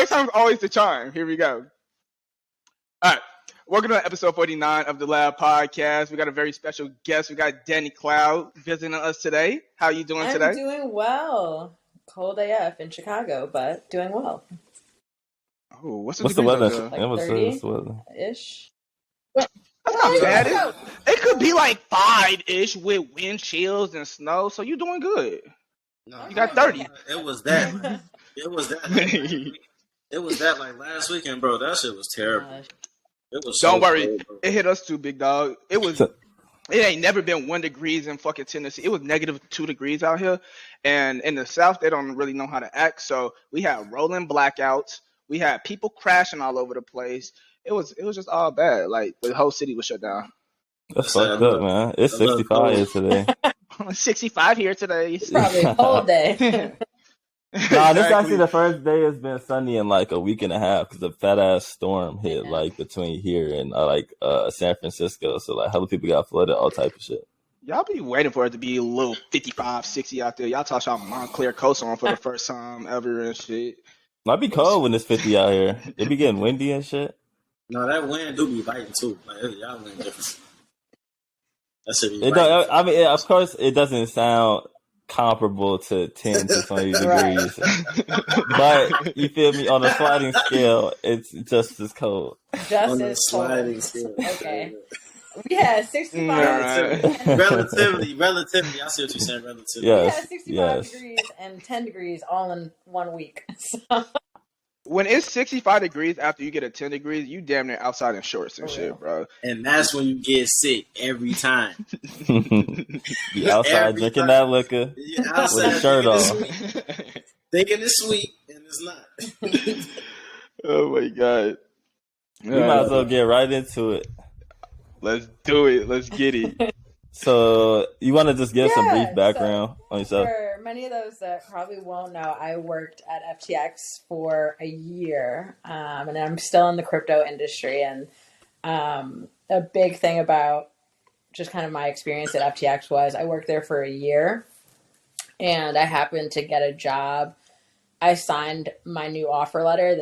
First time's always the charm. Here we go. All right. Welcome to episode 49 of the Lab Podcast. We got a very special guest. We got Dani Cloud visiting us today. How are you doing today? I'm doing well. Cold AF in Chicago, but doing well. Oh, what's the weather? Like What's 30-ish. That's not bad. It could be like 5-ish with wind chills and snow, so you're doing good. No, You got 30. It was that. It was that. It was that like last weekend, bro. That shit was terrible. It was. Don't so worry, cold, bro. it hit us too, big dog. It ain't never been 1 degree in fucking Tennessee. It was -2 degrees out here, and in the South they don't really know how to act. So we had rolling blackouts. We had people crashing all over the place. It was just all bad. Like the whole city was shut down. That's fucked up, man. It's 65 here today. 65 here today. It's probably a cold day. Nah, this is actually the first day it's been sunny in like a week and a half because a fat ass storm hit like between here and San Francisco. So like hella people got flooded, all type of shit. Y'all be waiting for it to be a little 55, 60 out there. Y'all talk about Montclair coast on for the first time ever and shit. Might be cold when it's 50 out here. It be getting windy and shit. No, that wind do be biting too. Like y'all wind different. That shit be It biting. don't, I mean, of course, it doesn't sound comparable to 10 to 20 degrees. But you feel me? On a sliding scale, it's just as cold. Just On as the cold. sliding scale. Okay. Yeah, 65. Relatively. I see what you're saying. Relatively. Yes. Yeah, 65 yes. degrees and 10 degrees all in 1 week. So, When it's 65 degrees after you get a 10 degrees, you damn near outside in shorts and shit, bro. And that's when you get sick every time. You outside drinking that liquor You with outside a shirt on. thinking it's sweet, and it's not. Oh my god. We might as well get right into it. Let's do it. Let's get it. So, you want to just give some Yeah, brief background on yourself? for many of those that probably won't know, I worked at FTX for a year, and I'm still in the crypto industry. And a big thing about just kind of my experience at FTX was I worked there for a year, and I happened to get a job. I signed my new offer letter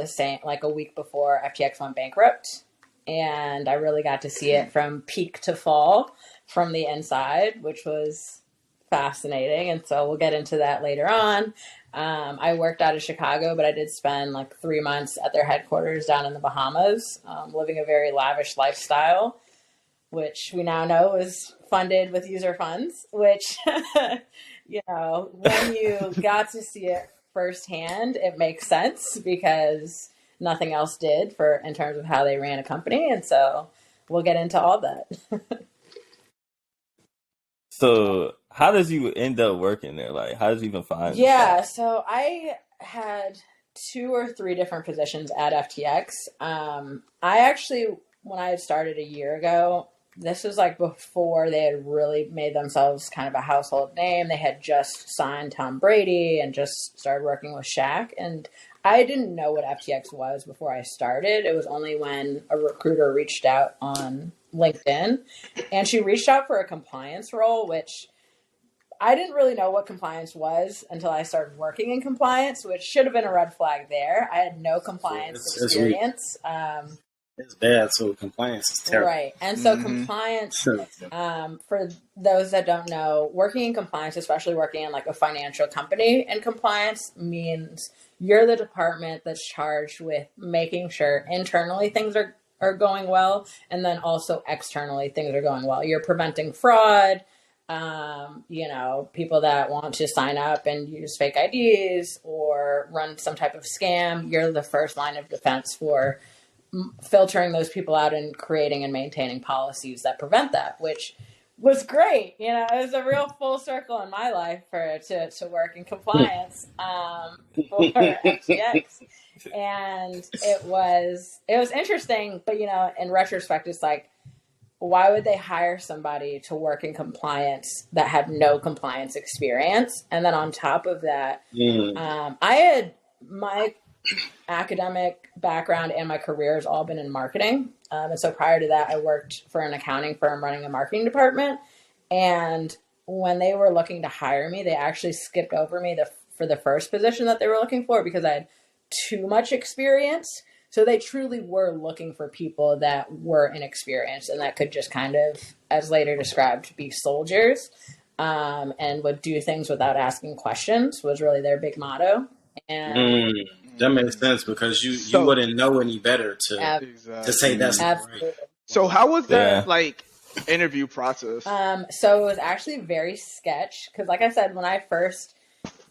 like a week before FTX went bankrupt, and I really got to see it from peak to fall from the inside, which was fascinating. And so we'll get into that later on. I worked out of Chicago, but I did spend like 3 months at their headquarters down in the Bahamas, living a very lavish lifestyle, which we now know is funded with user funds, which, when you got to see it firsthand, it makes sense because nothing else did in terms of how they ran a company. And so we'll get into all that. So, how does you end up working there? Like, how did you even find this Yeah, job? so I had 2 or 3 different positions at FTX. I actually, when I had started a year ago, this was like before they had really made themselves kind of a household name. They had just signed Tom Brady and just started working with Shaq. And I didn't know what FTX was before I started. It was only when a recruiter reached out on LinkedIn, and she reached out for a compliance role, which I didn't really know what compliance was until I started working in compliance, which should have been a red flag there. I had no compliance experience. It's bad, so compliance is terrible. Right. And so compliance, for those that don't know, working in compliance, especially working in like a financial company in compliance, means you're the department that's charged with making sure internally things are going well, and then also externally things are going well. You're preventing fraud, people that want to sign up and use fake IDs or run some type of scam. You're the first line of defense for filtering those people out and creating and maintaining policies that prevent that, which was great. It was a real full circle in my life to work in compliance for FTX. And it was interesting, but in retrospect, it's like, why would they hire somebody to work in compliance that had no compliance experience? And then on top of that, I had my academic background and my career has all been in marketing. And so prior to that, I worked for an accounting firm running a marketing department. And when they were looking to hire me, they actually skipped over me for the first position that they were looking for because I had too much experience. So they truly were looking for people that were inexperienced and that could just kind of, as later described, be soldiers, and would do things without asking questions was really their big motto. And that makes sense because you wouldn't know any better to say that's not right. So how was that like interview process? So it was actually very sketch because, like I said, when I first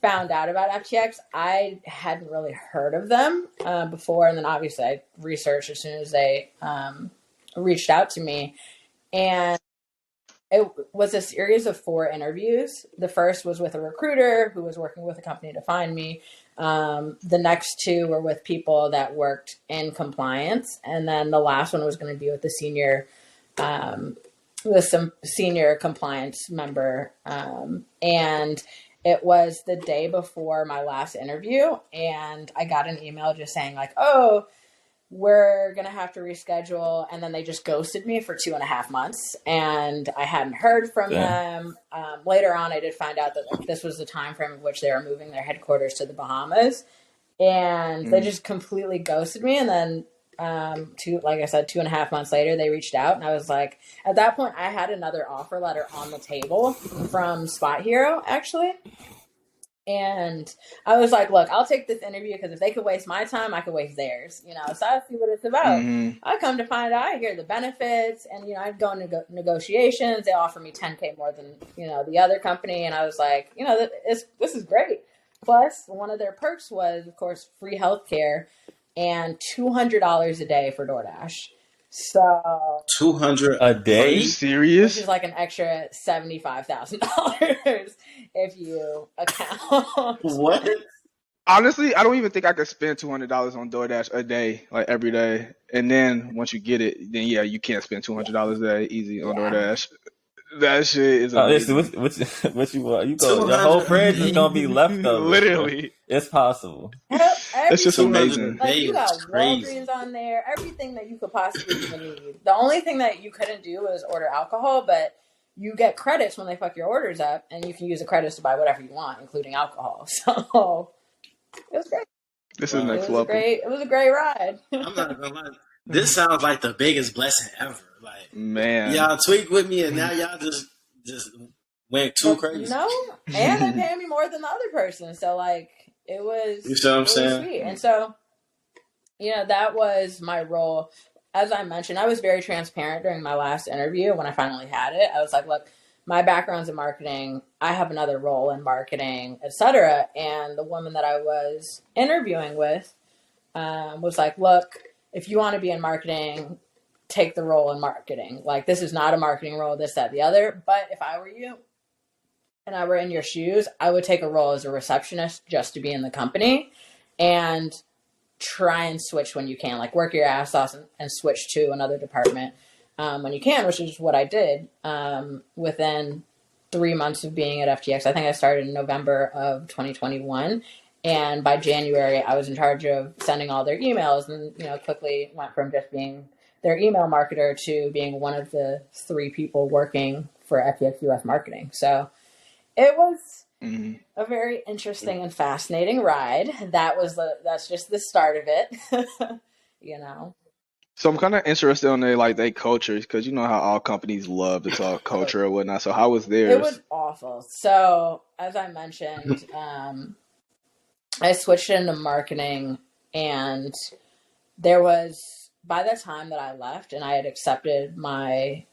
found out about FTX, I hadn't really heard of them before, and then obviously I researched as soon as they reached out to me, and it was a series of 4 interviews. The first was with a recruiter who was working with a company to find me. The next 2 were with people that worked in compliance, and then the last one was going to be with the some senior compliance member, and it was the day before my last interview, and I got an email just saying like, oh, we're going to have to reschedule. And then they just ghosted me for 2.5 months, and I hadn't heard from them. Later on, I did find out that this was the time frame in which they were moving their headquarters to the Bahamas, and they just completely ghosted me. And then, like I said, 2.5 months later, they reached out, and I was like, at that point, I had another offer letter on the table from Spot Hero, actually. And I was like, look, I'll take this interview because if they could waste my time, I could waste theirs, so I see what it's about. I come to find out, I hear the benefits, and, I'd go into negotiations. They offer me $10K more than, the other company. And I was like, this is great. Plus, one of their perks was, of course, free healthcare and $200 a day for DoorDash. So $200 a day? Are you serious? Which is like an extra $75,000 if you account. What? Honestly, I don't even think I could spend $200 on DoorDash a day, like every day. And then once you get it, then you can't spend $200 a day easy on DoorDash. That shit is amazing. What you want? You go. Your whole fridge is gonna be leftovers. Literally, it's possible. It's just amazing. Like you got Walgreens on there, everything that you could possibly even need. The only thing that you couldn't do was order alcohol, but you get credits when they fuck your orders up, and you can use the credits to buy whatever you want, including alcohol. So it was great. This is next level. It was a great ride. I'm not gonna lie. This sounds like the biggest blessing ever. Like, man, y'all tweaked with me, and now y'all just went too crazy. No, and they paying me more than the other person. So like, it was. You see what I'm saying? Sweet. And so, that was my role. As I mentioned, I was very transparent during my last interview when I finally had it. I was like, look, my background's in marketing. I have another role in marketing, etc. And the woman that I was interviewing with was like, look, if you want to be in marketing, take the role in marketing. Like, this is not a marketing role, this, that, the other. But if I were you and I were in your shoes, I would take a role as a receptionist just to be in the company and try and switch when you can. Like, work your ass off and switch to another department when you can, which is what I did within 3 months of being at FTX. I think I started in November of 2021. And by January, I was in charge of sending all their emails, and, quickly went from just being their email marketer to being one of the 3 people working for FTX US marketing. So it was a very interesting and fascinating ride. That's just the start of it, So I'm kind of interested on their cultures, because you know how all companies love to talk culture or whatnot. So how was theirs? It was awful. So as I mentioned, I switched into marketing, and there was, by the time that I left and I had accepted my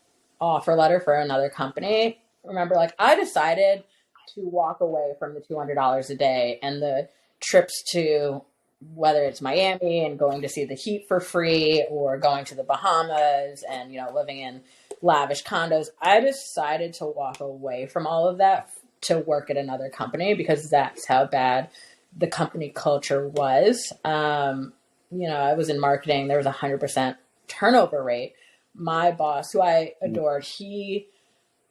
offer letter for another company, remember, like, I decided to walk away from the $200 a day and the trips to, whether it's Miami and going to see the heat for free, or going to the Bahamas and, living in lavish condos. I decided to walk away from all of that to work at another company, because that's how bad the company culture was. I was in marketing. There was 100% turnover rate. My boss, who I adored, he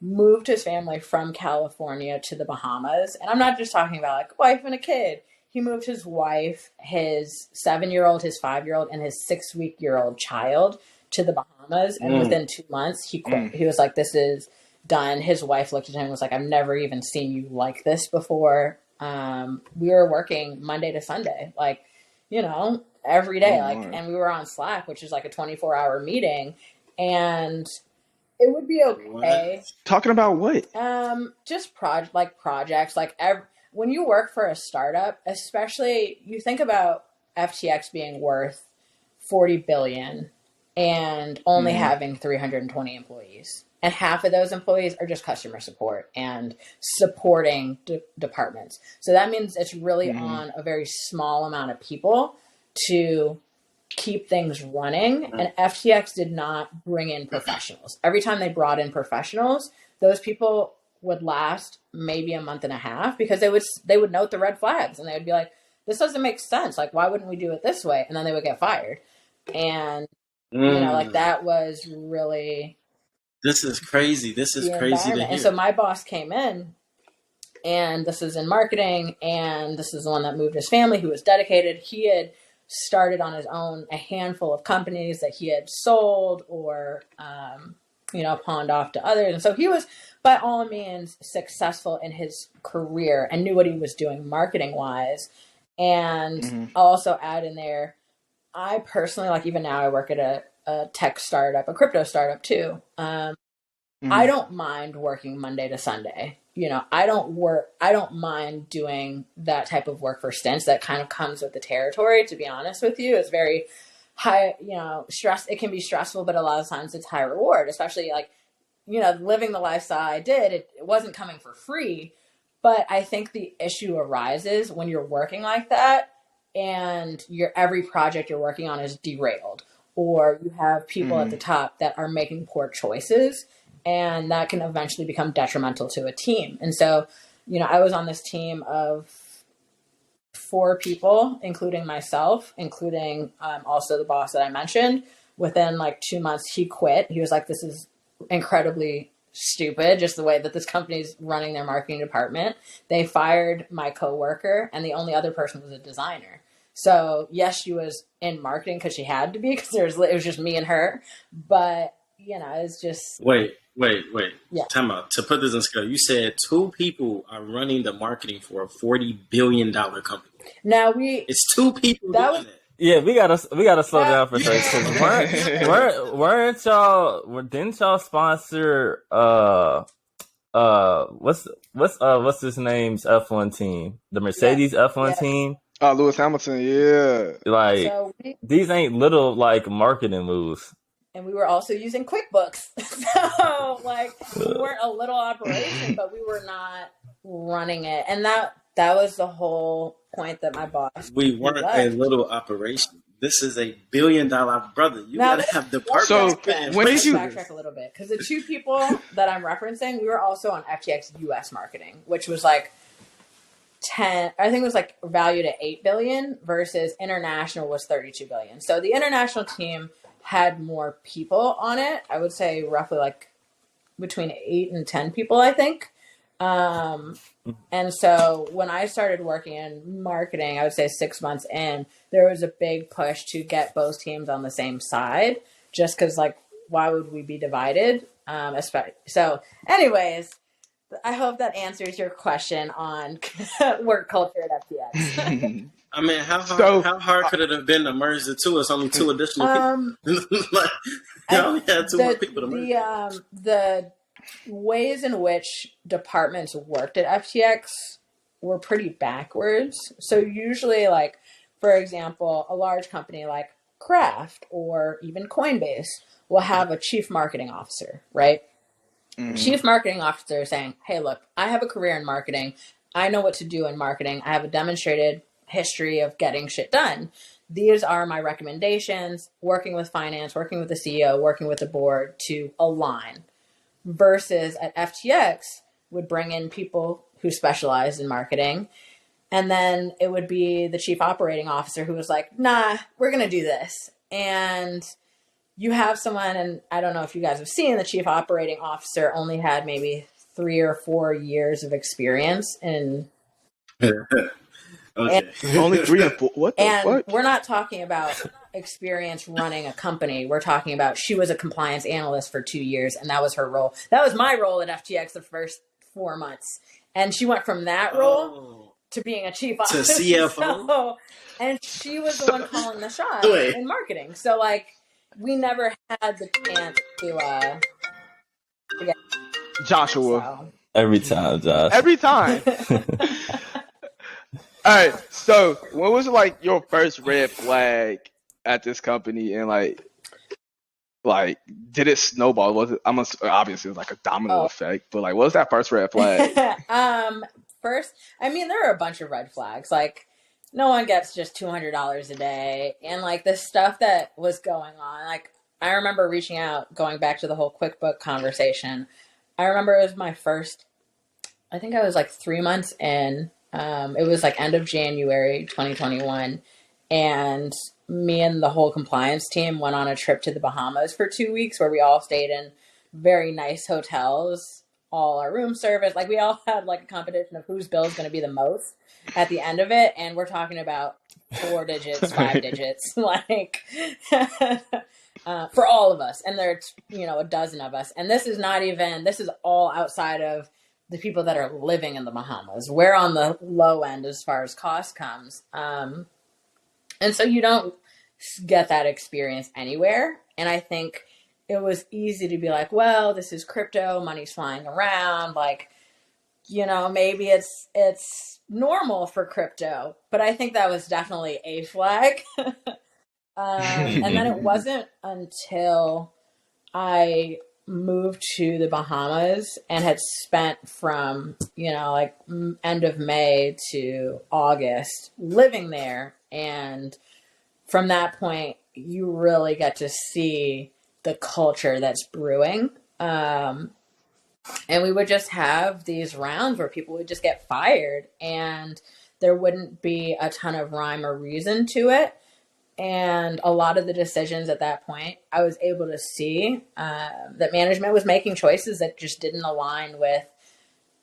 moved his family from California to the Bahamas. And I'm not just talking about like wife and a kid. He moved his wife, his 7-year-old, his 5-year-old, and his 6-week-year-old child to the Bahamas. And within 2 months, he quit. He was like, this is done. His wife looked at him and was like, I've never even seen you like this before. We were working Monday to Sunday. Like, every day. Oh, and we were on Slack, which is like a 24-hour meeting, and it would be okay. What? talking about what? Just projects. When you work for a startup, especially, you think about FTX being worth 40 billion and only having 320 employees. And half of those employees are just customer support and supporting departments. So that means it's really on a very small amount of people to keep things running. And FTX did not bring in professionals. Every time they brought in professionals, those people would last maybe a month and a half because they would note the red flags and they would be like, this doesn't make sense. Like, why wouldn't we do it this way? And then they would get fired. And, that was really... This is crazy. This is crazy to hear. And so my boss came in, and this is in marketing, and this is the one that moved his family, who was dedicated. He had started on his own a handful of companies that he had sold or, pawned off to others. And so he was, by all means, successful in his career and knew what he was doing marketing-wise. And I'll also add in there, I personally, even now I work at a tech startup, a crypto startup too. I don't mind working Monday to Sunday. I don't mind doing that type of work for stints. That kind of comes with the territory, to be honest with you. It's very high, stress. It can be stressful, but a lot of times it's high reward, especially living the lifestyle I did. It wasn't coming for free, but I think the issue arises when you're working like that and every project you're working on is derailed, or you have people at the top that are making poor choices, and that can eventually become detrimental to a team. And so, I was on this team of 4 people, including myself, including also the boss that I mentioned. Within 2 months, he quit. He was like, this is incredibly stupid, just the way that this company's running their marketing department. They fired my coworker, and the only other person was a designer. So yes, she was in marketing because she had to be, because it was just me and her. But it's just wait. Yeah. Time out. To put this in scale, you said 2 people are running the marketing for a $40 billion company. Now it's 2 people doing it. Yeah, we gotta slow down for a second. Weren't y'all? Didn't y'all sponsor? What's his name's F1 team? The Mercedes F1 team. Lewis Hamilton. Yeah. These ain't little marketing moves. And we were also using QuickBooks. So we weren't a little operation, but we were not running it. And that was the whole point that my boss... We weren't a little operation. This is a $1 billion brother. You gotta have departments. So when did you backtrack a little bit? Because the 2 people that I'm referencing, we were also on FTX US marketing, which was 10, I think it was valued at 8 billion versus international was 32 billion. So the international team had more people on it. I would say roughly between 8 and 10 people, I think. And so when I started working in marketing, I would say 6 months in, there was a big push to get both teams on the same side, just because why would we be divided? So anyways, I hope that answers your question on work culture at FTX. I mean, how hard could it have been to merge the 2? It's only 2 additional people. You only had 2 more people to merge. The ways in which departments worked at FTX were pretty backwards. So usually, for example, a large company like Kraft or even Coinbase will have a chief marketing officer, right? Chief marketing officer saying, hey, look, I have a career in marketing. I know what to do in marketing. I have a demonstrated history of getting shit done. These are my recommendations, working with finance, working with the CEO, working with the board to align. Versus at FTX would bring in people who specialized in marketing. And then it would be the chief operating officer who was like, nah, we're going to do this. And you have someone, and I don't know if you guys have seen, the chief operating officer only had maybe 3 or 4 years of experience in. Okay. Only 3 or 4. What the fuck? We're not talking about experience running a company. We're talking about she was a compliance analyst for 2 years, and that was her role. That was my role at FTX the first 4 months. And she went from that role to being a chief to officer. CFO. So, and she was the one calling the shots in marketing. So like we never had the chance to get Joshua. So. Every time, Josh. Every time. All right. So what was like your first red flag at this company, and like did it snowball? Was it? Obviously it was like a domino effect, but like what was that first red flag? First, I mean, there are a bunch of red flags. Like, no one gets just $200 a day, and like the stuff that was going on. Like, I remember reaching out, going back to the whole QuickBook conversation. I remember it was my first. I think I was like 3 months in. It was like end of January 2021, and me and the whole compliance team went on a trip to the Bahamas for 2 weeks, where we all stayed in very nice hotels. All our room service, like we all had like a competition of whose bill is going to be the most at the end of it, and we're talking about 4 digits, 5 digits, like for all of us. And there's a dozen of us, and this is all outside of the people that are living in the Bahamas. We're on the low end as far as cost comes, and so you don't get that experience anywhere. And I think it was easy to be like, well, this is crypto, money's flying around, like, maybe it's normal for crypto. But I think that was definitely a flag. And then it wasn't until I moved to the Bahamas and had spent from, like end of May to August living there. And from that point, you really get to see the culture that's brewing. And we would just have these rounds where people would just get fired, and there wouldn't be a ton of rhyme or reason to it. And a lot of the decisions at that point, I was able to see that management was making choices that just didn't align with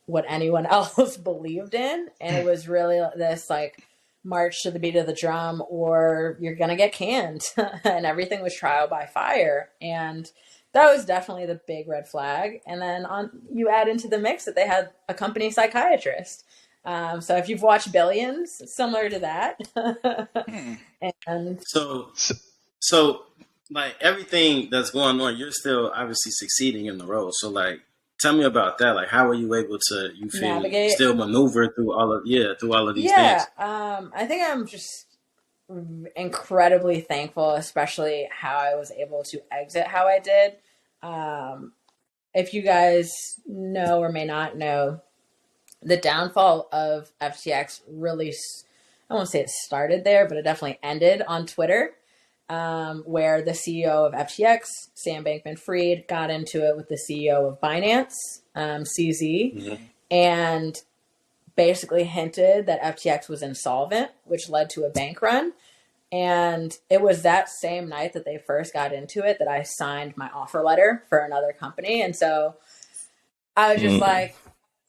what anyone else believed in. And it was really this like march to the beat of the drum, or you're going to get canned. And everything was trial by fire. And that was definitely the big red flag. And then you add into the mix that they had a company psychiatrist. So if you've watched Billions, similar to that. And so like everything that's going on, you're still obviously succeeding in the role. So like, tell me about that. Like, how were you able to, navigate, still maneuver through all of these things? I think I'm just incredibly thankful, especially how I was able to exit how I did. If you guys know or may not know, the downfall of FTX really, I won't say it started there, but it definitely ended on Twitter, where the CEO of FTX, Sam Bankman-Fried, got into it with the CEO of Binance, CZ, and basically hinted that FTX was insolvent, which led to a bank run. And it was that same night that they first got into it that I signed my offer letter for another company. And so I was just like,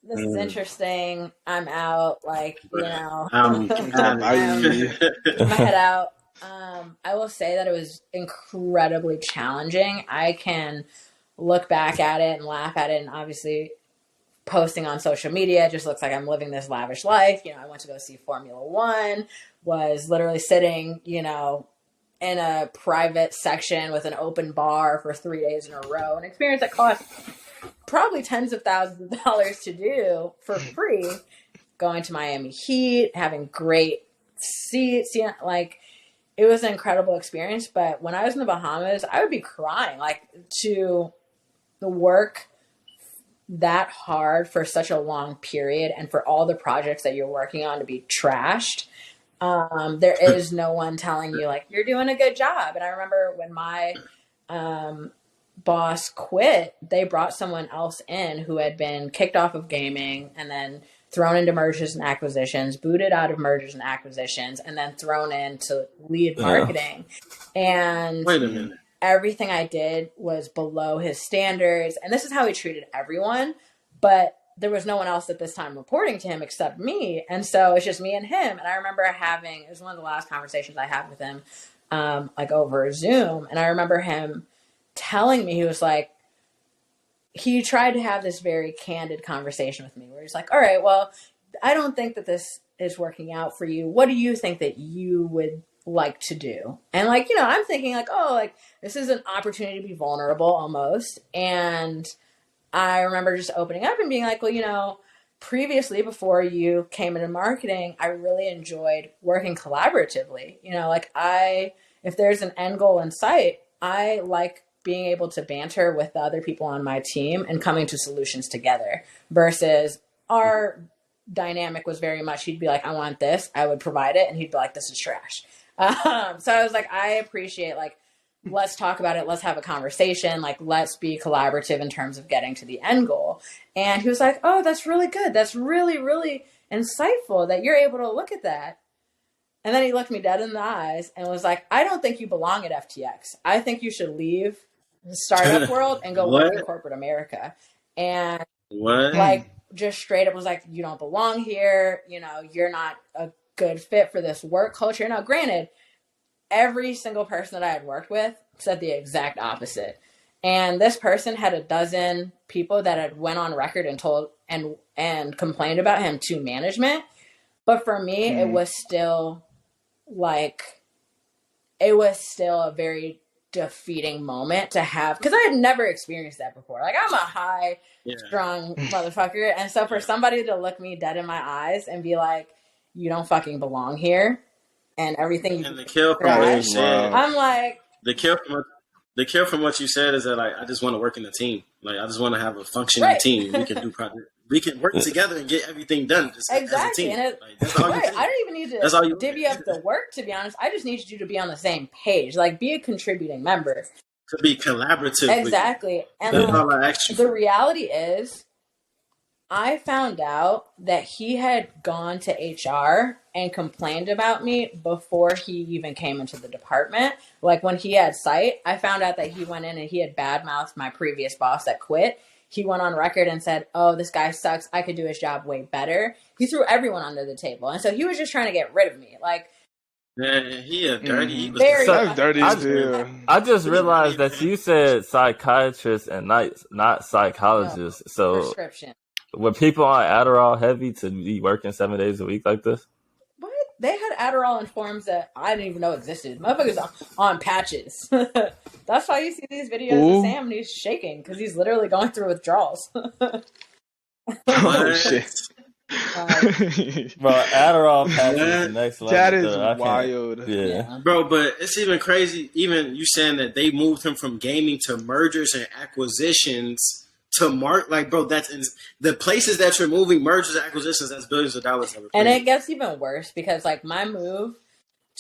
this is interesting. I'm out, like, my head out. I will say that it was incredibly challenging. I can look back at it and laugh at it, and obviously posting on social media just looks like I'm living this lavish life. I went to go see Formula One, was literally sitting, in a private section with an open bar for 3 days in a row, an experience that cost probably tens of thousands of dollars to do for free, going to Miami Heat, having great seats, like it was an incredible experience. But when I was in the Bahamas, I would be crying, like, to the work that hard for such a long period and for all the projects that you're working on to be trashed. There is no one telling you like, you're doing a good job. And I remember when my boss quit, they brought someone else in who had been kicked off of gaming and then thrown into mergers and acquisitions, booted out of mergers and acquisitions, and then thrown in to lead marketing. And wait a minute. Everything I did was below his standards. And this is how he treated everyone. But there was no one else at this time reporting to him except me. And so it's just me and him. And I remember it was one of the last conversations I had with him, like over Zoom. And I remember him telling me, he was like, he tried to have this very candid conversation with me where he's like, all right, well, I don't think that this is working out for you. What do you think that you would like to do? And like, you know, I'm thinking like, oh, like this is an opportunity to be vulnerable almost. And I remember just opening up and being like, well, you know, previously before you came into marketing, I really enjoyed working collaboratively. You know, like if there's an end goal in sight, I like being able to banter with the other people on my team and coming to solutions together versus our dynamic was very much, he'd be like, I want this, I would provide it. And he'd be like, this is trash. So I was like, I appreciate like, let's talk about it. Let's have a conversation. Like, let's be collaborative in terms of getting to the end goal. And he was like, oh, that's really good. That's really, really insightful that you're able to look at that. And then he looked me dead in the eyes and was like, I don't think you belong at FTX. I think you should leave the startup world and go work in corporate America. And like, just straight up was like, you don't belong here. You know, you're not a good fit for this work culture. Now, granted, every single person that I had worked with said the exact opposite. And this person had a dozen people that had went on record and told and complained about him to management. But for me, it was still a very defeating moment to have, because I had never experienced that before. Like, I'm a high, strong motherfucker. And so for somebody to look me dead in my eyes and be like, you don't fucking belong here, and everything you the kill from what you said, I'm like, the kill from what you said is that like, I just want to work in a team. Like, I just want to have a functioning team. We can do project. We can work together and get everything done. Just exactly. As a team. And that's all you I don't even need to divvy up the work, to be honest. I just need you to be on the same page. Like, be a contributing member. To be collaborative. Exactly. And the reality is, I found out that he had gone to HR and complained about me before he even came into the department. Like, when he had sight, I found out that he went in and he had badmouthed my previous boss that quit. He went on record and said, oh, this guy sucks. I could do his job way better. He threw everyone under the table. And so he was just trying to get rid of me. Like, he a dirty. Very dirty. I just realized that you said psychiatrist and not psychologist. So prescription. Were people on Adderall heavy to be working 7 days a week like this? What? They had Adderall in forms that I didn't even know existed. Motherfuckers on patches. That's why you see these videos of Sam and he's shaking, because he's literally going through withdrawals. Oh, shit. Bro, Adderall patches is the next level. That is wild. Yeah. Bro, but it's even crazy. Even you saying that they moved him from gaming to mergers and acquisitions to like, bro, that's the places that you're moving, mergers and acquisitions, that's billions of dollars. And it gets even worse because, like, my move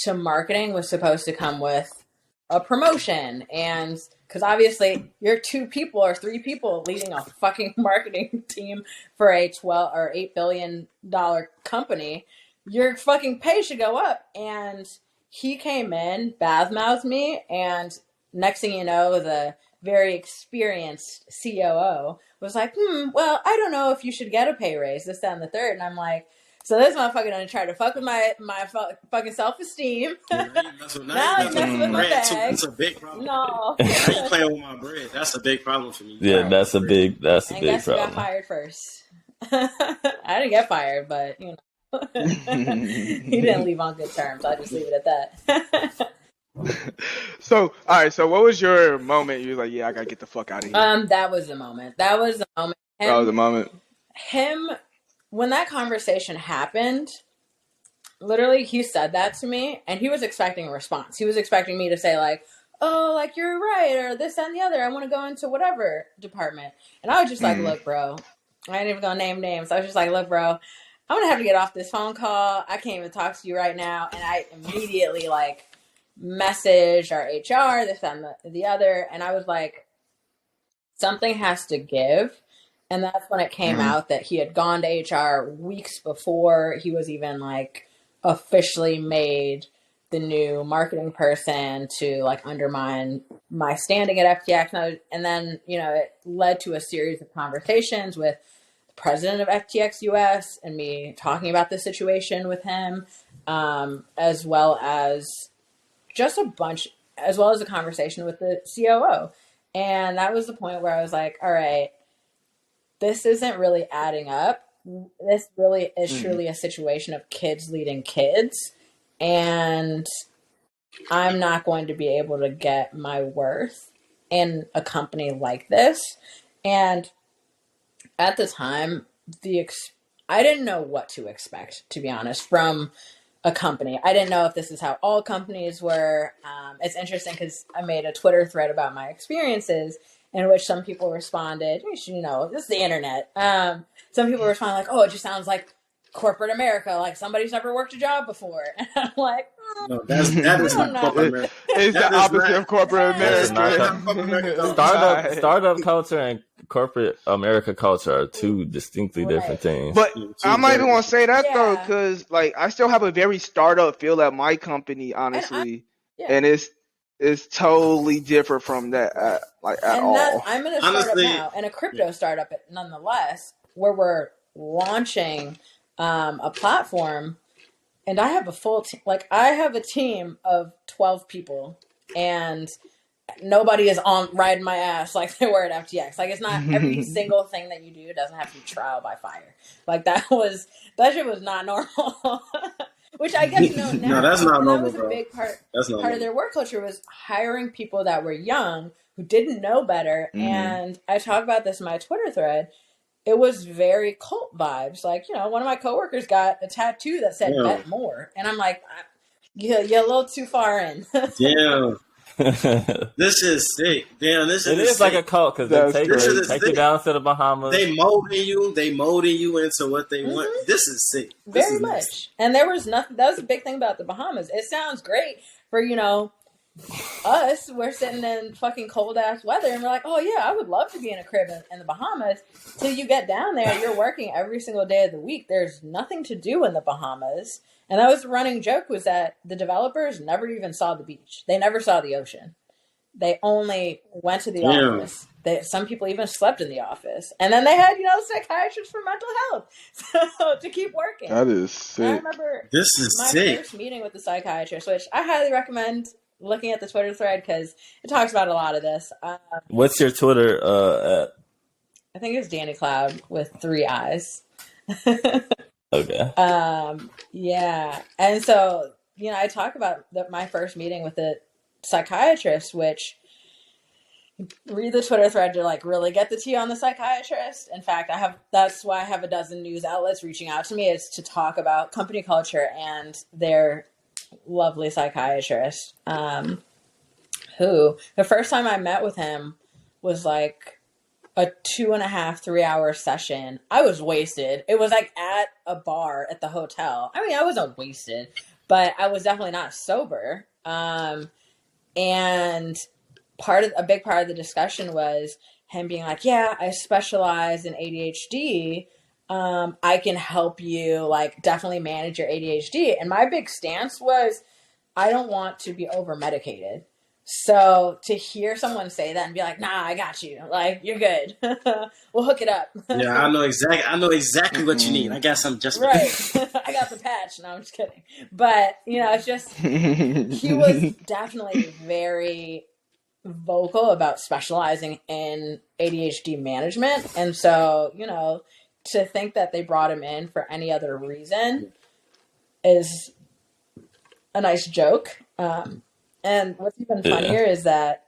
to marketing was supposed to come with a promotion. And because obviously you're 2 people or 3 people leading a fucking marketing team for a $12 or $8 billion company, your fucking pay should go up. And he came in, badmouthed me, and next thing you know, the very experienced COO was like, well, I don't know if you should get a pay raise, this, that, and the third. And I'm like, so this motherfucker gonna try to fuck with my fucking self-esteem. Now he's messing with my bag. That's a big problem. No. Now you playing with my bread. That's a big problem for me. Yeah, that's a big problem. Who got fired first? I didn't get fired, but, you know. He didn't leave on good terms. I'll just leave it at that. So, all right. So, what was your moment? You were like, "Yeah, I gotta get the fuck out of here." That was the moment. That was the moment. The moment. When that conversation happened, literally, he said that to me, and he was expecting a response. He was expecting me to say like, "Oh, like you're right," or this and the other. I want to go into whatever department, and I was just like, "Look, bro, I ain't even gonna name names." I was just like, "Look, bro, I'm gonna have to get off this phone call. I can't even talk to you right now," and I immediately like message our HR, this and the other, and I was like, something has to give. And that's when it came out that he had gone to HR weeks before he was even like officially made the new marketing person to like undermine my standing at FTX. And then, you know, it led to a series of conversations with the president of FTX US and me talking about the situation with him, as well as a conversation with the COO. And that was the point where I was like, all right, this isn't really adding up. this really is truly a situation of kids leading kids, and I'm not going to be able to get my worth in a company like this. And at the time, I didn't know what to expect, to be honest, from a company. I didn't know if this is how all companies were. It's interesting because I made a Twitter thread about my experiences in which some people responded, this is the internet. Some people responded like, oh, it just sounds like corporate America, like somebody's never worked a job before. And I'm like, no, that is not corporate America. It's the opposite of corporate America. Startup culture and corporate America culture are two distinctly different things. But I might even want to say that though, because like I still have a very startup feel at my company, honestly, and it's totally different from that, at all. I'm in a startup now, and a crypto startup, nonetheless, where we're launching a platform, and I have a full team. Like I have a team of 12 people, and nobody is on riding my ass like they were at FTX. Like it's not every single thing that you do doesn't have to be trial by fire. Like that shit was not normal. Which I get to know now. No, that's not normal, that was a big part of their work culture was hiring people that were young who didn't know better. And I talk about this in my Twitter thread. It was very cult vibes. Like, one of my coworkers got a tattoo that said bet more. And I'm like, you're a little too far in. Damn. This is sick. Damn, it is like a cult because they take you down to the Bahamas. They molding you into what they want. This is sick. Very much. Nice. And there was nothing. That was a big thing about the Bahamas. It sounds great for us. We're sitting in fucking cold ass weather, and we're like, oh yeah, I would love to be in a crib in the Bahamas. Till you get down there, you're working every single day of the week. There's nothing to do in the Bahamas. And that was the running joke, was that the developers never even saw the beach. They never saw the ocean. They only went to the office. Some people even slept in the office. And then they had, psychiatrists for mental health to keep working. That is sick. I remember my first meeting with the psychiatrist, which I highly recommend looking at the Twitter thread because it talks about a lot of this. What's your Twitter at? I think it's Dani Cloud with 3 eyes. Okay. Yeah. And so, I talk about my first meeting with the psychiatrist, which read the Twitter thread to like really get the tea on the psychiatrist. In fact, that's why I have a dozen news outlets reaching out to me, is to talk about company culture and their lovely psychiatrist, who the first time I met with him was like a 2.5-3 hour session. I was wasted. It was like at a bar at the hotel. I mean, I wasn't wasted, but I was definitely not sober. And a big part of the discussion was him being like, yeah, I specialize in ADHD. I can help you like definitely manage your ADHD. And my big stance was, I don't want to be over medicated. So to hear someone say that and be like, nah, I got you. Like, you're good. We'll hook it up. Yeah, I know exactly what you need. I got something just for right. I got the patch. No, I'm just kidding. But, it's just, he was definitely very vocal about specializing in ADHD management. And so, to think that they brought him in for any other reason is a nice joke. And what's even funnier is that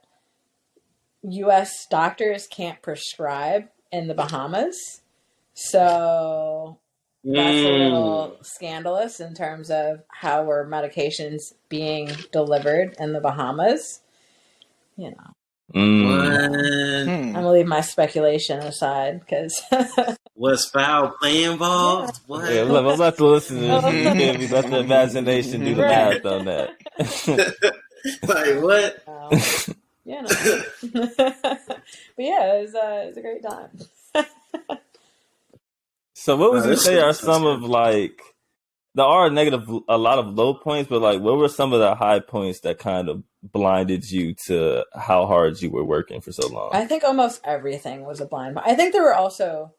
U.S. doctors can't prescribe in the Bahamas. So that's a little scandalous in terms of how are medications being delivered in the Bahamas. I'm going to leave my speculation aside because... Was foul play involved? Yeah. What? Yeah, look, I'm about to listen to this. You let the imagination do the math on that. Like, what? But yeah, it was a great time. So what would you say are some of like, there are a lot of low points, but like what were some of the high points that kind of blinded you to how hard you were working for so long? I think almost everything was a blind spot. I think there were also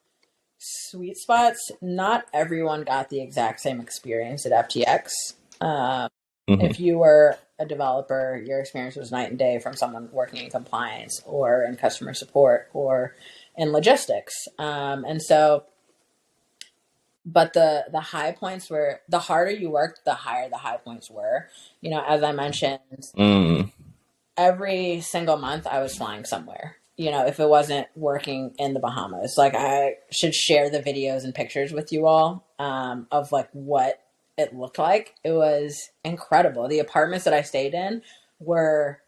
sweet spots. Not everyone got the exact same experience at FTX. If you were a developer, your experience was night and day from someone working in compliance or in customer support or in logistics. And so but the high points were, the harder you worked, the higher the high points were. You know, as I mentioned, every single month I was flying somewhere. You know, if it wasn't working in the Bahamas, like I should share the videos and pictures with you all of like what it looked like. It was incredible. The apartments that I stayed in were,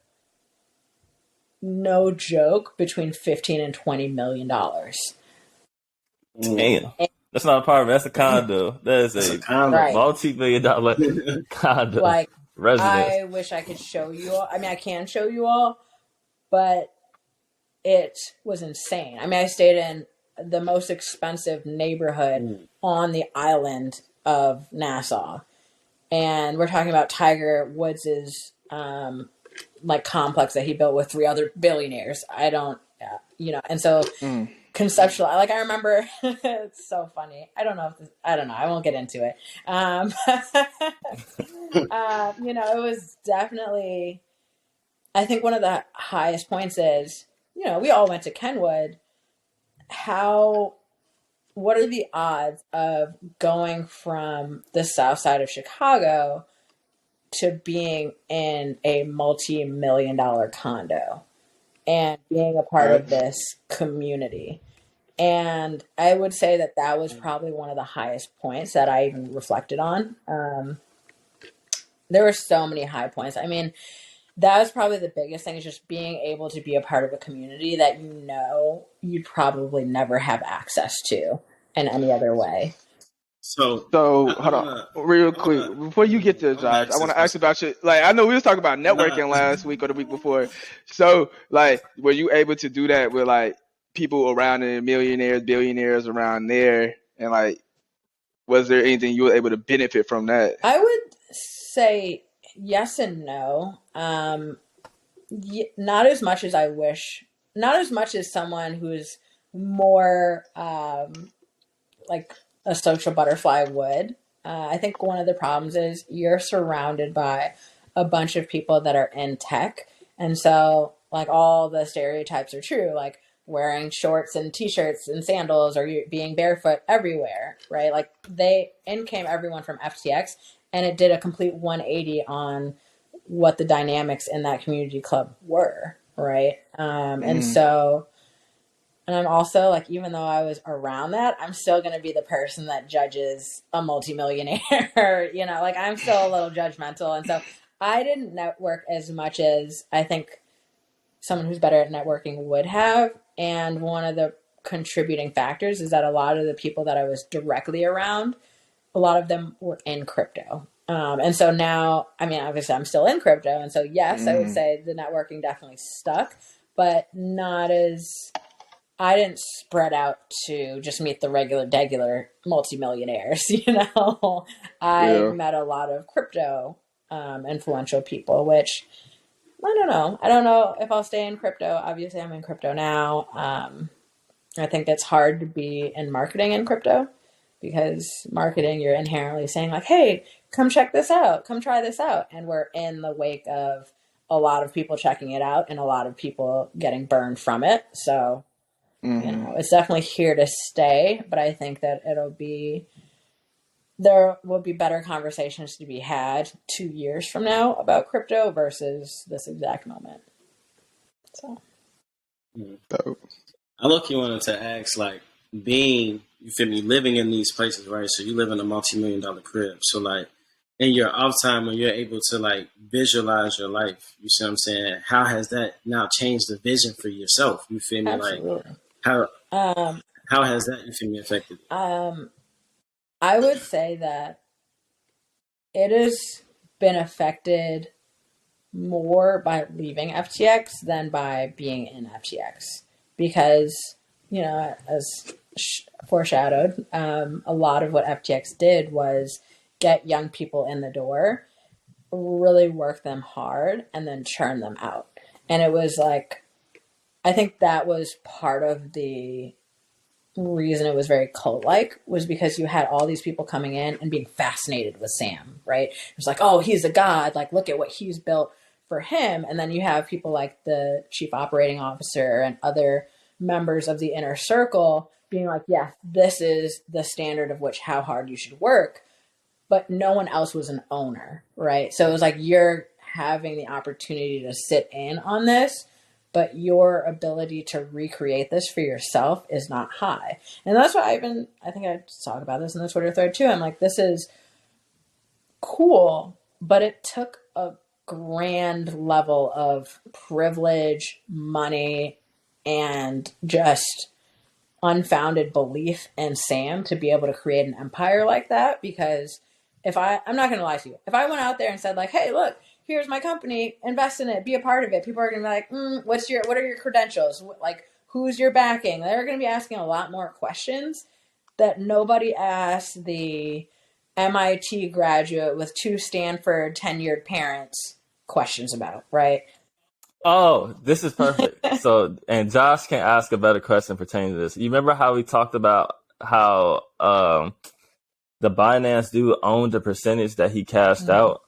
no joke, between $15 and $20 million. Damn. That's not an apartment. That's a condo. That's a condo. multi-million-dollar condo. Like, residence. I wish I could show you all. I mean, I can show you all, but it was insane. I mean, I stayed in the most expensive neighborhood on the island of Nassau. And we're talking about Tiger Woods's like complex that he built with 3 other billionaires. I don't, you know, and so conceptual. Like I remember, it's so funny. I don't know. I won't get into it. You know, it was definitely, I think one of the highest points is, you know, we all went to Kenwood. What are the odds of going from the south side of Chicago to being in a multi-million-dollar condo and being a part of this community? And I would say that that was probably one of the highest points that I even reflected on. There were so many high points. I mean, that was probably the biggest thing, is just being able to be a part of a community that, you know, you'd probably never have access to in any other way. So hold on, real quick, before you get to Josh, I want to ask about you. Like, I know we was talking about networking last week or the week before. So, like, were you able to do that with like people around the millionaires, billionaires around there, and like, was there anything you were able to benefit from that? I would say yes and no. Not as much as I wish. Not as much as someone who's more like a social butterfly would. I think one of the problems is you're surrounded by a bunch of people that are in tech. And so like all the stereotypes are true, like wearing shorts and t-shirts and sandals, or you being barefoot everywhere, right? Like in came everyone from FTX, and it did a complete 180 on what the dynamics in that community club were, right? And so, and I'm also like, even though I was around that, I'm still going to be the person that judges a multimillionaire, you know, like I'm still a little judgmental. And so I didn't network as much as I think someone who's better at networking would have. And one of the contributing factors is that a lot of the people that I was directly around, a lot of them were in crypto. And so now, I mean, obviously I'm still in crypto. And so, yes, I would say the networking definitely stuck, but not as, I didn't spread out to just meet the regular multimillionaires, you know. I met a lot of crypto influential people, which I don't know. I don't know if I'll stay in crypto. Obviously, I'm in crypto now. I think it's hard to be in marketing in crypto, because marketing, you're inherently saying like, hey, come check this out, come try this out. And we're in the wake of a lot of people checking it out and a lot of people getting burned from it. So, you know, it's definitely here to stay, but I think that there will be better conversations to be had 2 years from now about crypto versus this exact moment. So. I look, you wanted to ask, like, being, you feel me, living in these places, right? So you live in a multi-million-dollar crib. So, like, in your off time when you're able to, like, visualize your life, you see what I'm saying? How has that now changed the vision for yourself? You feel me? Absolutely. Like, how has that, you feel me, affected? I would say that it has been affected more by leaving FTX than by being in FTX. Because, you know, as foreshadowed, a lot of what FTX did was get young people in the door, really work them hard, and then churn them out. And it was like, I think that was part of the reason it was very cult-like, was because you had all these people coming in and being fascinated with Sam, right? It was like, oh, he's a god, like, look at what he's built for him. And then you have people like the chief operating officer and other members of the inner circle being like, yes, this is the standard of which how hard you should work, but no one else was an owner, right? So it was like you're having the opportunity to sit in on this, but your ability to recreate this for yourself is not high. And that's why I think I talked about this in the Twitter thread too. I'm like, this is cool, but it took a grand level of privilege, money, and just unfounded belief in Sam to be able to create an empire like that. Because I'm not going to lie to you, if I went out there and said like, hey, look, here's my company, invest in it, be a part of it, people are going to be like, what are your credentials? Like, who's your backing? They're going to be asking a lot more questions that nobody asked the MIT graduate with 2 Stanford tenured parents questions about, right? Oh, this is perfect. So, and Josh can ask a better question pertaining to this. You remember how we talked about how the Binance dude owned a percentage that he cashed out?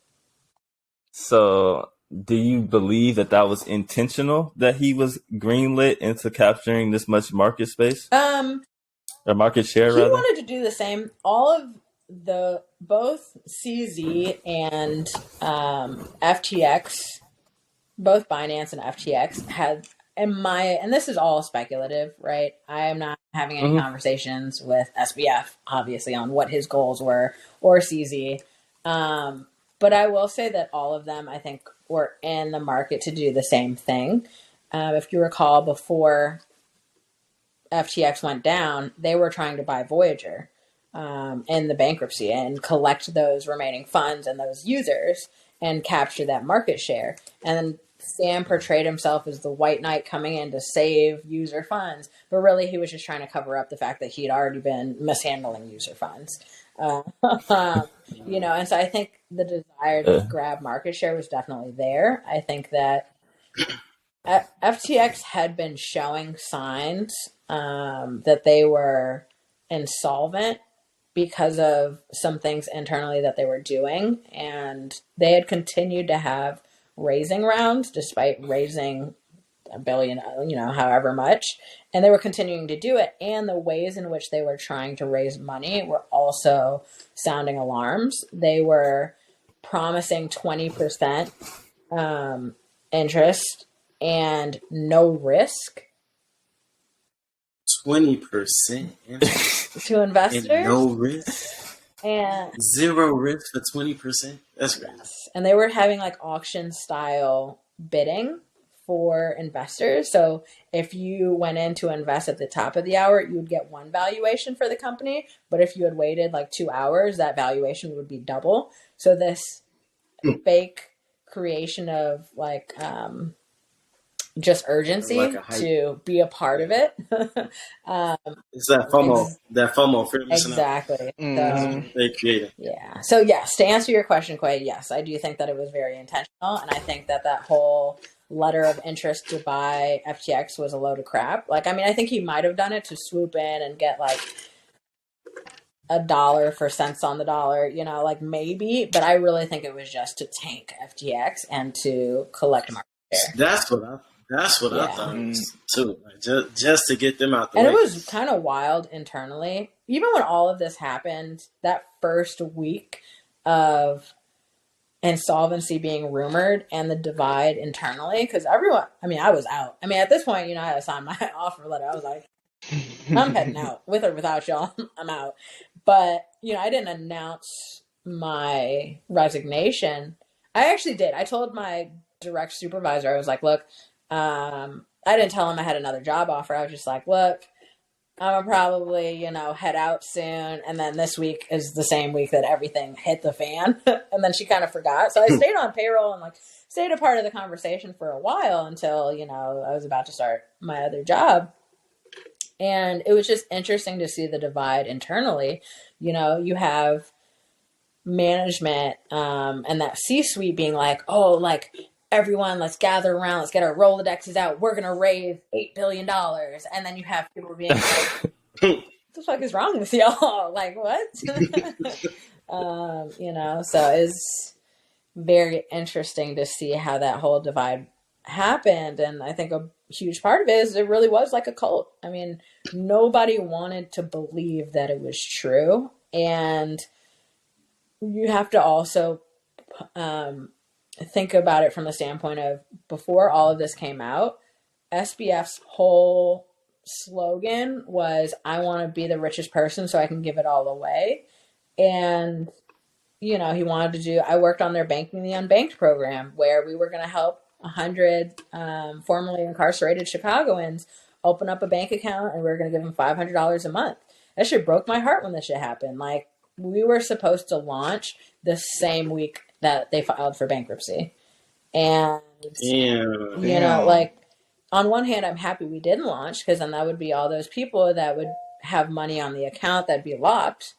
So, do you believe that was intentional, that he was greenlit into capturing this much market space? Or market share, rather? He wanted to do the same. All of both CZ and FTX, both Binance and FTX had, and this is all speculative, right? I am not having any conversations with SBF, obviously, on what his goals were, or CZ. But I will say that all of them, I think, were in the market to do the same thing. If you recall, before FTX went down, they were trying to buy Voyager in the bankruptcy and collect those remaining funds and those users and capture that market share. And then Sam portrayed himself as the white knight coming in to save user funds, but really he was just trying to cover up the fact that he'd already been mishandling user funds. And so I think the desire to grab market share was definitely there. I think that FTX had been showing signs that they were insolvent because of some things internally that they were doing, and they had continued to have raising rounds despite raising $1 billion, however much, and they were continuing to do it, and the ways in which they were trying to raise money were also sounding alarms. They were promising 20% interest and no risk 20% to investors and no risk and 0 risk for 20%. That's crazy. Yes. And they were having like auction style bidding for investors. So if you went in to invest at the top of the hour, you would get one valuation for the company, but if you had waited like 2 hours, that valuation would be double. So this fake creation of like just urgency Like to be a part of it. It's that FOMO, fear of missing out. Exactly. So, they created. Yeah. So yes, to answer your question, Quay, yes, I do think that it was very intentional, and I think that whole letter of interest to buy FTX was a load of crap. Like, I mean, I think he might have done it to swoop in and get like $1 for cents on the dollar, like maybe, but I really think it was just to tank FTX and to collect market share. That's what I thought it was too. Like, just to get them out the way. And it was kind of wild internally. Even when all of this happened, that first week of insolvency being rumored and the divide internally, because everyone, I mean, I was out. I mean, at this point, I had signed my offer letter. I was like, I'm heading out. With or without y'all, I'm out. But, I didn't announce my resignation. I actually did. I told my direct supervisor, I was like, look, I didn't tell him I had another job offer. I was just like, look, I'm gonna probably, head out soon. And then this week is the same week that everything hit the fan. And then she kind of forgot. So I stayed on payroll and stayed a part of the conversation for a while until, I was about to start my other job. And it was just interesting to see the divide internally. You have management and that C-suite being like, oh, like, everyone, let's gather around, let's get our Rolodexes out, we're going to raise $8 billion. And then you have people being like, what the fuck is wrong with y'all? Like, what? So it's very interesting to see how that whole divide happened. And I think huge part of it is it really was like a cult. I mean, nobody wanted to believe that it was true. And you have to also think about it from the standpoint of before all of this came out, SBF's whole slogan was, I want to be the richest person so I can give it all away. And, you know, he wanted to do, I worked on their Banking the Unbanked program where we were going to help 100 formerly incarcerated Chicagoans open up a bank account, and we were going to give them $500 a month. That shit broke my heart when this shit happened. Like, we were supposed to launch the same week that they filed for bankruptcy. And, you know, like, on one hand, I'm happy we didn't launch, because then that would be all those people that would have money on the account that'd be locked.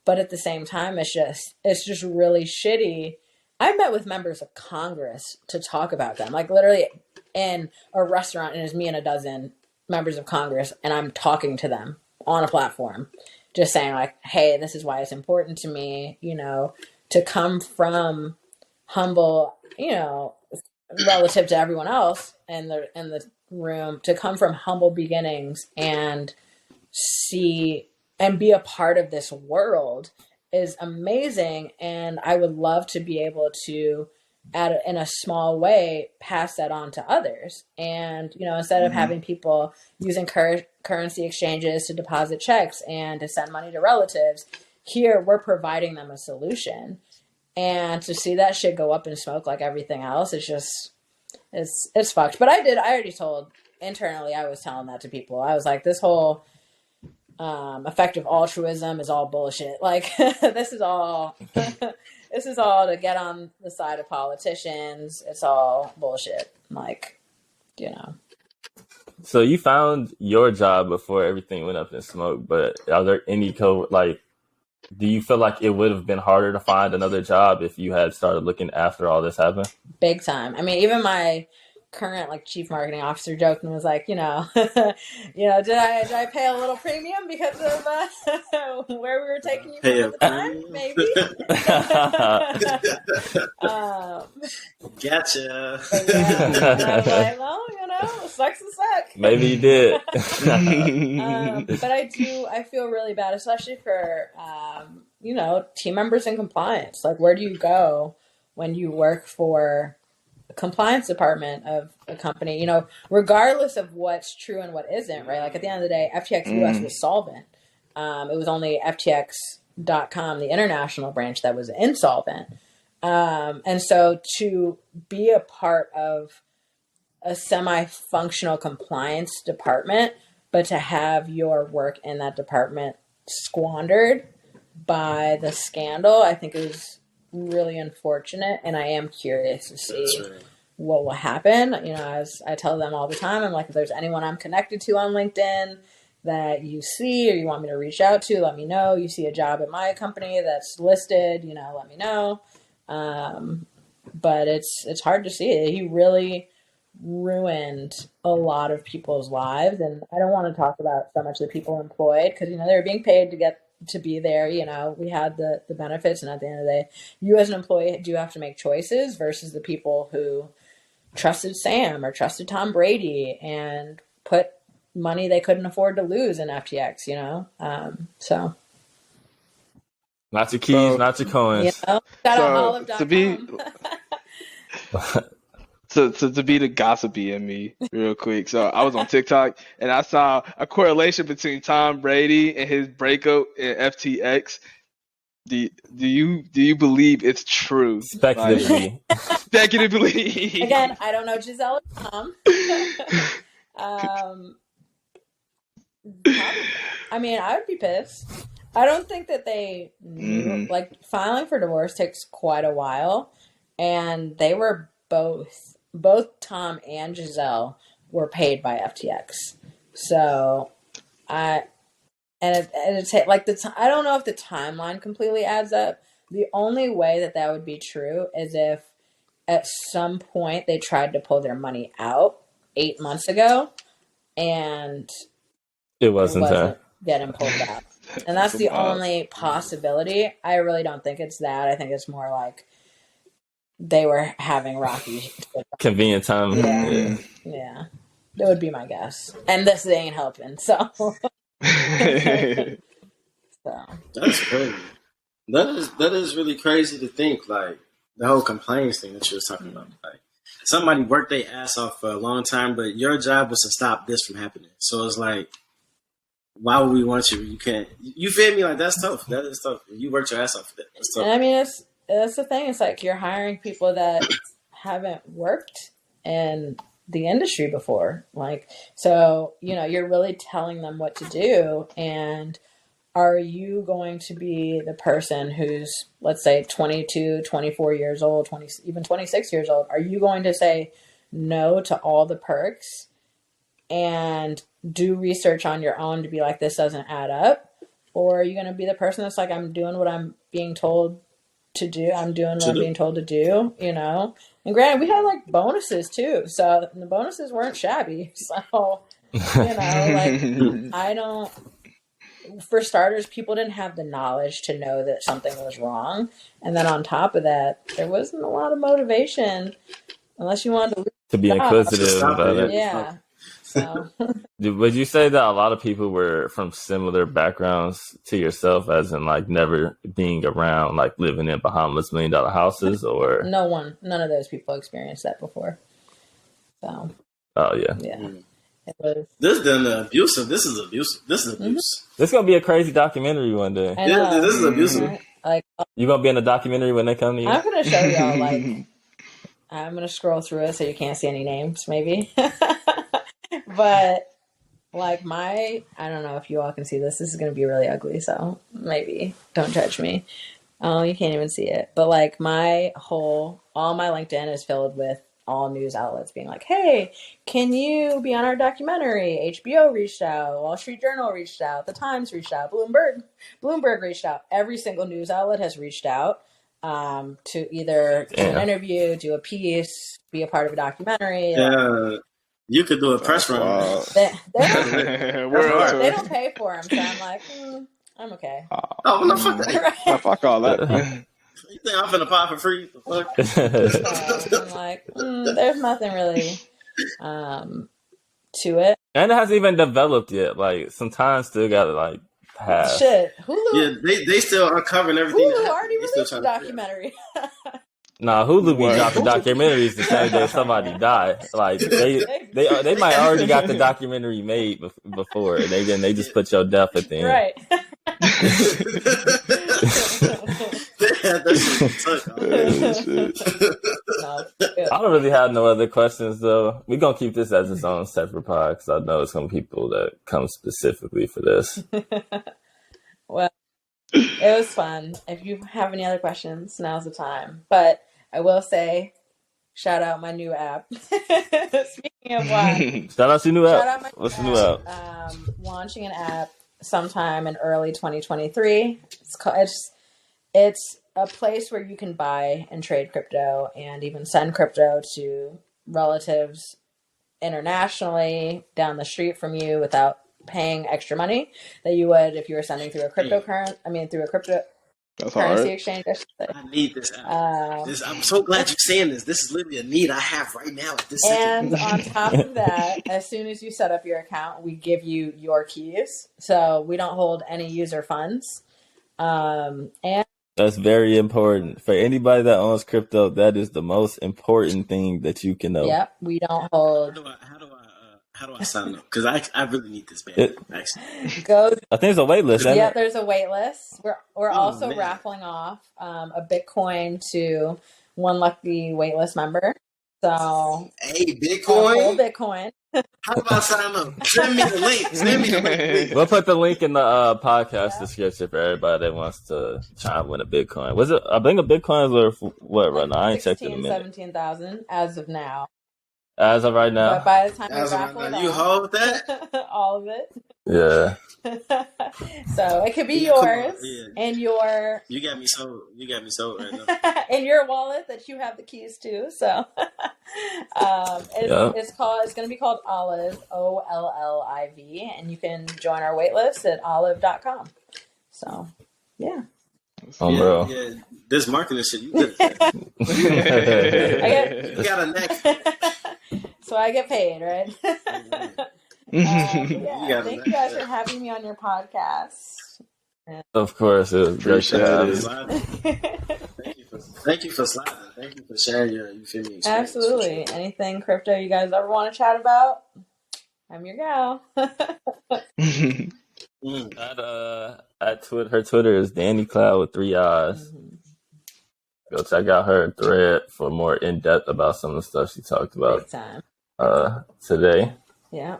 But at the same time, it's just really shitty. I met with members of Congress to talk about them, like literally in a restaurant, and it's me and a dozen members of Congress, and I'm talking to them on a platform, just saying like, hey, this is why it's important to me, you know, to come from humble, you know, relative to everyone else in the room, to come from humble beginnings and see and be a part of this world is amazing. And I would love to be able to, in a small way, pass that on to others. And, you know, instead of having people using currency exchanges to deposit checks and to send money to relatives, here we're providing them a solution. And to see that shit go up in smoke like everything else, it's just, it's fucked. But I already told internally, I was telling that to people. I was like, this whole effective altruism is all bullshit. Like, this is all to get on the side of politicians. It's all bullshit. Like, you know. So you found your job before everything went up in smoke, but are there any do you feel like it would have been harder to find another job if you had started looking after all this happened? Big time. I mean, even my current like chief marketing officer joked and was like, you know, you know, did I pay a little premium because of where we were taking you from at the time? Maybe. Gotcha. Yeah, and I was like, well, you know, sucks to suck. Maybe you did. But I feel really bad, especially for you know, team members in compliance. Like, where do you go when you work for compliance department of a company, you know, regardless of what's true and what isn't, right? Like, at the end of the day, FTX US was solvent. It was only FTX.com, the international branch, that was insolvent. And so to be a part of a semi-functional compliance department, but to have your work in that department squandered by the scandal, I think is really unfortunate, and I am curious to see what will happen. You know, as I tell them all the time, I'm like, if there's anyone I'm connected to on LinkedIn that you see or you want me to reach out to, let me know. You see a job at my company that's listed, you know, let me know. But it's hard to see it. He really ruined a lot of people's lives, and I don't want to talk about so much the people employed, because, you know, they were being paid to be there. You know, we had the benefits, and at the end of the day, you as an employee do have to make choices versus the people who trusted Sam or trusted Tom Brady and put money they couldn't afford to lose in FTX, you know? So. Not your keys, not your coins. You know, shout out olive.com. To be the gossipy in me real quick. So I was on TikTok and I saw a correlation between Tom Brady and his breakup in FTX. Do you believe it's true? Speculatively. Speculatively. Again, I don't know Giselle or Tom. I mean, I would be pissed. I don't think that they knew. Like, filing for divorce takes quite a while, and they were both Tom and Giselle were paid by FTX. So I don't know if the timeline completely adds up. The only way that would be true is if at some point they tried to pull their money out 8 months ago and it wasn't getting pulled out. And that's the only possibility. I really don't think it's that. I think it's more like they were having rocky convenient time. Yeah. That would be my guess. And this ain't helping. So, That's crazy. That is really crazy to think, like, the whole complaints thing that you were talking about. Like, somebody worked their ass off for a long time, but your job was to stop this from happening. So it's like, why would we want you? You can't. You feel me? Like, that's tough. That is tough. You worked your ass off for that. That's tough. And I mean, that's the thing. It's like you're hiring people that haven't worked in the industry before. Like, so, you know, you're really telling them what to do. And are you going to be the person who's, let's say, 22, 24 years old, 20, even 26 years old? Are you going to say no to all the perks and do research on your own to be like, this doesn't add up? Or are you going to be the person that's like, I'm doing what I'm being told to do. I'm doing what I'm being told to do, you know? And granted, we had like bonuses too. So the bonuses weren't shabby. So, you know, like for starters, people didn't have the knowledge to know that something was wrong. And then on top of that, there wasn't a lot of motivation unless you wanted to be inquisitive about it. Yeah. So, would you say that a lot of people were from similar backgrounds to yourself, as in like never being around, like living in Bahamas $1 million houses, or none of those people experienced that before. So, oh yeah. It was. This is abusive. This is abusive. This is abuse. This is gonna be a crazy documentary one day. This is abusive. Like, you gonna be in a documentary when they come to you? I'm gonna show y'all. Like, I'm gonna scroll through it so you can't see any names, maybe. But like I don't know if you all can see this. This is gonna be really ugly, so maybe don't judge me. Oh, you can't even see it. But like all my LinkedIn is filled with all news outlets being like, hey, can you be on our documentary? HBO reached out, Wall Street Journal reached out, The Times reached out, Bloomberg reached out. Every single news outlet has reached out to either do an interview, do a piece, be a part of a documentary. Yeah. You could do a press run. They don't pay for them, so I'm like, I'm okay. Oh, no, fuck that. No, fuck all that. You think I'm finna pop for free? The fuck? So I'm like, there's nothing really to it. And it hasn't even developed yet. Like, sometimes still gotta like pass. Shit, Hulu. Yeah, they still uncovering everything. Hulu already released a documentary. Nah, Hulu be dropping documentaries the same day somebody died. Like they might already got the documentary made before, and they just put your death at the end. Right. I don't really have no other questions though. We're gonna keep this as its own separate pod because I know some people that come specifically for this. Well, it was fun. If you have any other questions, now's the time. But I will say, shout out my new app. Speaking of what? Shout out to your new app. What's the new app? Launching an app sometime in early 2023. It's a place where you can buy and trade crypto and even send crypto to relatives internationally down the street from you without paying extra money that you would if you were sending through a currency exchange. I need this app. I'm so glad you're saying this. This is literally a need I have right now at this second. And on top of that, as soon as you set up your account, we give you your keys. So we don't hold any user funds. And that's very important. For anybody that owns crypto, that is the most important thing that you can know. Yep, we don't hold. How do I sign up? Because I really need this band. I think there's a wait list. Yeah, there's a wait list. We're also raffling off a Bitcoin to one lucky waitlist member. So hey, Bitcoin, a whole Bitcoin. How about sign up? Send me the link. We'll put the link in the podcast description for everybody that wants to try and win a Bitcoin. Was it? I think a Bitcoin is what right now? I ain't checked in a minute. 17,000 as of now. As of right now. But by the time we raffle it, you hold that? all of it. Yeah. So it could be yours and your. You got me sold right now. In your wallet that you have the keys to. So it's going to be called Olive, OLLIV, and you can join our waitlist at olive.com. So yeah. Bro. Yeah, this marketing shit, you good at that. You got a neck. So I get paid, right? Yeah, thank you guys for having me on your podcast. Of course, it was great to have you. Thank you for sliding. Thank you for sharing your experience. Absolutely. Sure. Anything crypto you guys ever want to chat about? I'm your gal. Her Twitter is Dani Cloud with 3 I's. Go check out her thread for more in depth about some of the stuff she talked about Big time. Today. Yeah.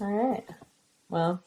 All right. Well,